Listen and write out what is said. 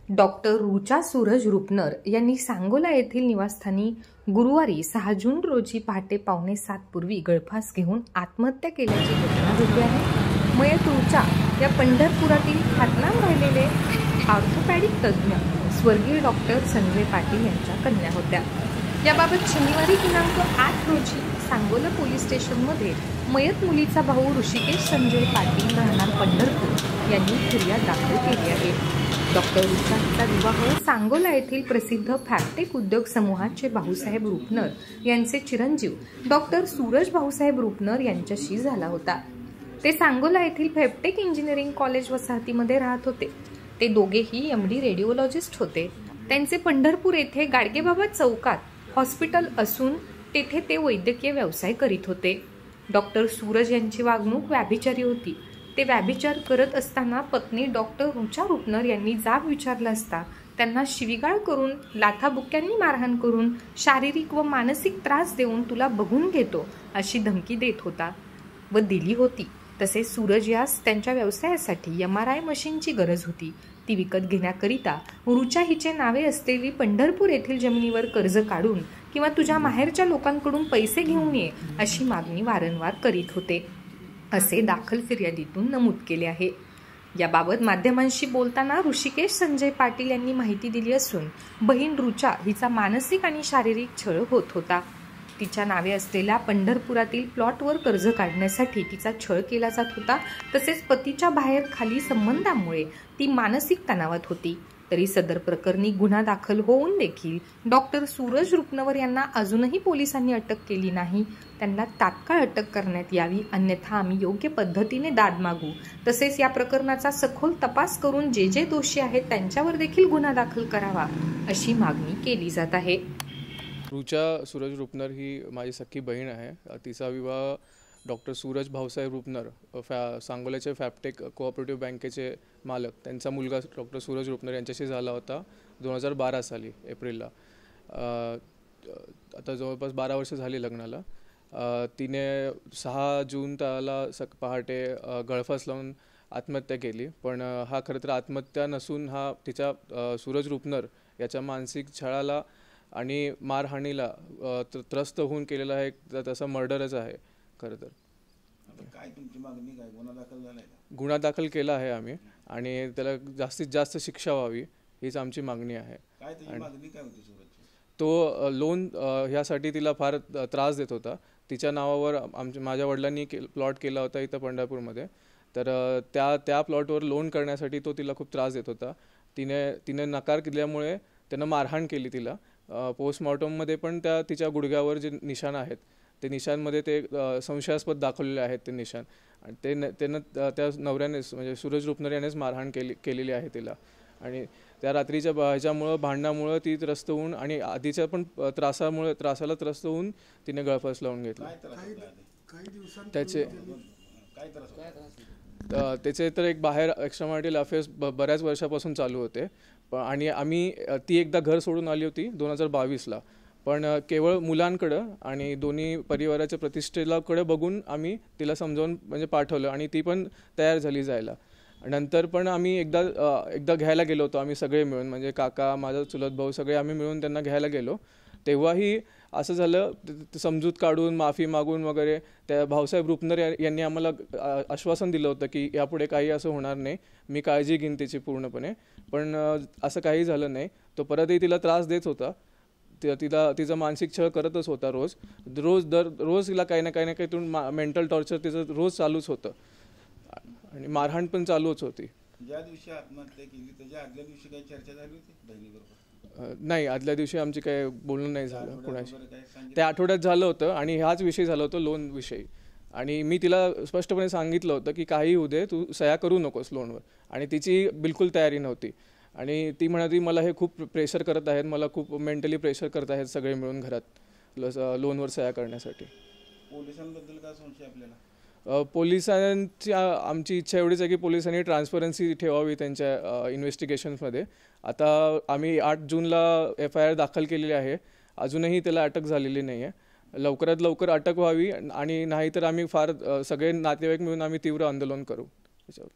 Doctor Rucha Suraj Rupnar यांनी सांगोला येथील निवासस्थानी गुरुवारी 6 जून रोजी पहाटे 6:45 पूर्वी गळफास घेऊन आत्महत्या केल्याची घटना घडली आहे। मयत रुचा या पंढरपुरातील ख्यातनाम राहिलेले ऑर्थोपॅडिक तज्ज्ञ स्वर्गीय डॉक्टर संजय पाटील यांच्या कन्या होत्या। याबाबत शनिवारी दिनांक 8 रोजी सांगोला पोलीस स्टेशनमध्ये मयत मुलीचा भाऊ ऋषिकेश संजय पाटील राहणार पंढरपूर यांनी फिर्याद दाखल केली आहे। डॉक्टर रुचा यांचा विवाह सांगोला येथील प्रसिद्ध फॅक्टेक उद्योग समूहाचे भाऊसाहेब रुपनर यांचे चिरंजीव डॉक्टर सूरज भाऊसाहेब रुपनर यांच्याशी झाला होता। ते सांगोला येथील फॅक्टेक इंजिनिअरिंग कॉलेज वसाहतीमध्ये राहत होते। ते दोघेही एमडी रेडिओलॉजिस्ट होते। त्यांचे पंढरपूर येथे गाडगेबाबा चौकात हॉस्पिटल असून तेथे ते वैद्यकीय व्यवसाय करीत होते। डॉक्टर सूरज यांची वागणूक व्याभिचारी होती। ते व्याभिचार करत असताना पत्नी डॉक्टर रुचा रुपनर यांनी जाब विचारला असता त्यांना शिवीगाळ करून लाथाबुक्क्यांनी मारहाण करून शारीरिक व मानसिक त्रास देऊन तुला बघून घेतो अशी धमकी देत होता व दिली होती। तसेच सूरज यास त्यांच्या व्यवसायासाठी MRI मशीनची गरज होती। ती विकत घेण्याकरिता रुचा हिचे नावे असलेली पंढरपूर येथील जमिनीवर कर्ज काढून किंवा तुझ्या माहेरच्या लोकांकडून पैसे घेऊन ये अशी मागणी वारंवार करीत होते असे दाखल फिर्यादीतून नमूद केले आहे। याबाबत माध्यमांशी बोलताना ऋषिकेश संजय पाटील यांनी माहिती दिली असून बहीण रुचा हिचा मानसिक आणि शारीरिक छळ होत होता। तिच्या नावे असलेल्या पंढरपुरातील प्लॉटवर कर्ज काढण्यासाठी तिचा छळ केला जात होता। तसेच पतीच्या बाहेर खाली संबंधामुळे ती मानसिक तणावात होती। तरी सदर प्रकरणी गुन्हा दाखल होऊन देखील डॉक्टर सूरज रुपनर यांना अजूनही पोलिसांनी अटक केली नाही। त्यांना तात्काळ अटक करण्यात यावी, अन्यथा आम्ही योग्य पद्धतीने दाद मागू। तसेच या प्रकरणाचा सखोल तपास करून जे दोषी आहेत त्यांच्यावर देखील गुन्हा दाखल करावा अशी मागणी केली जात आहे। रुचा सूरज रुपनर ही माझी सख्खी बहीण आहे। तिचा विवाह डॉक्टर सूरज भाऊसाहेब रुपनर सांगोल्याचे फॅक्टेक कोऑपरेटिव्ह बँकेचे मालक त्यांचा मुलगा डॉक्टर सूरज रुपनर यांच्याशी झाला होता 2012 साली एप्रिलला। आता जवळपास 12 वर्ष झाली लग्नाला। तिने 6 जून त्याला पहाटे गळफास लावून आत्महत्या केली। पण हा खरं तर आत्महत्या नसून हा तिच्या सूरज रुपनर याच्या मानसिक छळाला आणि मारहाणीला त्रस्त होऊन केलेला आहे, तसा मर्डरच आहे खरं तर। काय तुमची मागणी काय? गुन्हा दाखल झालाय का? गुन्हा दाखल केला आहे आम्ही आणि त्याला जास्तीत जास्त शिक्षा व्हावी हीच आमची मागणी आहे। काय त्याची मागणी काय होती सूरजची? तो लोन ह्यासाठी तिला फार त्रास देत होता। तिच्या नावावर माझ्या वडिलांनी प्लॉट केला होता इथं पंढरपूरमध्ये। तर त्या प्लॉटवर लोन करण्यासाठी तो तिला खूप त्रास देत होता। तिने नकार दिल्यामुळे त्यानं मारहाण केली तिला। पोस्टमॉर्टममध्ये पण तिच्या गुडघ्यावर जे निशाण आहेत ते निशाणमध्ये ते संशयास्पद दाखवलेले आहेत ते निशाण, आणि त्यानं त्या नवऱ्यानेच म्हणजे सूरज रुपनर यानेच मारहाण केलेली आहे तिला। आणि त्या रात्रीच्या ह्याच्यामुळं भांडणामुळं ती त्रस्त होऊन आणि आधीच्या पण त्रासाला त्रस्त होऊन तिने गळफास लावून घेतला। त्याचे तर एक बाहेर एक्स्ट्रामॅरिटल अफेअर्स बऱ्याच वर्षापासून चालू होते। आणि ती एकदा घर सोडून आली होती 2022ला। पण केवळ मुलांकडं आणि दोन्ही परिवाराच्या प्रतिष्ठेलाकडे बघून आम्ही तिला समजावून म्हणजे पाठवलं आणि ती पण तयार झाली जायला। नंतर पण आम्ही एकदा घ्यायला गेलो होतो आम्ही सगळे मिळून, म्हणजे काका, माझा चुलत भाऊ सगळे आम्ही मिळून त्यांना घ्यायला गेलो। तेव्हाही असं झालं, समजूत काढून माफी मागून वगैरे त्या भाऊसाहेब रुपनर यांनी आम्हाला आश्वासन दिलं होतं की यापुढे काही असं होणार नाही, मी काळजी घेईन त्याची पूर्णपणे। पण असं काही झालं नाही। तो परतही तिला त्रास देत होता। तिचा मानसिक छळ करतच होता। रोज तिला काही ना काही मेंटल टॉर्चर तिचं रोज चालूच होतं आणि मारहाण पण चालूच होती। ज्या दिवशी आत्महत्या केली त्याच्या आदल्या दिवशी काही चर्चा झाली होती बहिणीबरोबर? नाही, आदल्या दिवशी आमची काही बोलणं नाही झालं कुणाशी। त्या आठवड्यात झालं होतं आणि हाच विषय झाला होता, लोन विषयी। आणि मी तिला स्पष्टपणे सांगितलं होतं की काही होऊ दे, तू सह्या करू नकोस लोनवर, आणि तिची बिलकुल तयारी नव्हती। आणि ती म्हणाली मला हे खूप प्रेशर करत आहेत, मला खूप मेंटली प्रेशर करत आहेत सगळे मिळून घरात लोनवर सह्या करण्यासाठी। पोलिसांबद्दल काय संशय आपल्याला? पोलिसांची आमची इच्छा एवढीच आहे की पोलिसांनी ट्रान्सपरन्सी ठेवावी त्यांच्या इन्व्हेस्टिगेशन्समध्ये। आता आम्ही 8 जूनला FIR दाखल केलेली आहे, अजूनही त्याला अटक झालेली नाही आहे। लवकरात लवकर अटक व्हावी आणि नाहीतर आम्ही सगळे नातेवाईक मिळून आम्ही तीव्र आंदोलन करू त्याच्यावर।